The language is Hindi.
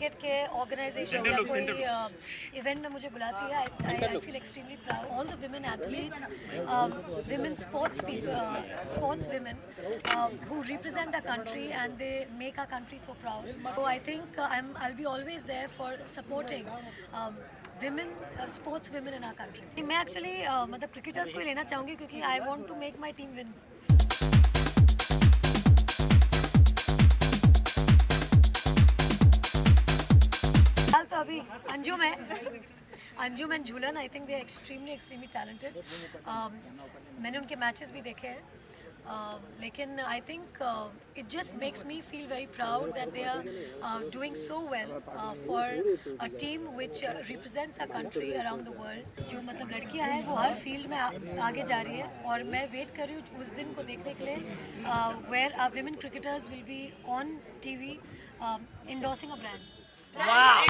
क्रिकेट के ऑर्गेनाइजेशन या कोई इवेंट में मुझे बुलाती है, I feel extremely proud. All the women athletes, women sports people, sports women who represent our country and they make our country so proud. So I think I'll be always there for supporting women, sports women in our country. मैं actually मतलब cricketers को ही लेना चाहूँगी क्योंकि I want to make my team win. फिलहाल तो अभी अंजुम है, Anjum and Jhulan. I think they are extremely talented. मैंने उनके मैचेस भी देखे हैं. लेकिन I think it just makes me feel very proud that they are doing so well for a team which represents a country around the world. जो मतलब लड़कियां हैं वो हर फील्ड में आगे जा रही है और मैं वेट कर रही हूँ उस दिन को देखने के लिए where women cricketers will be on TV endorsing a brand. Wow.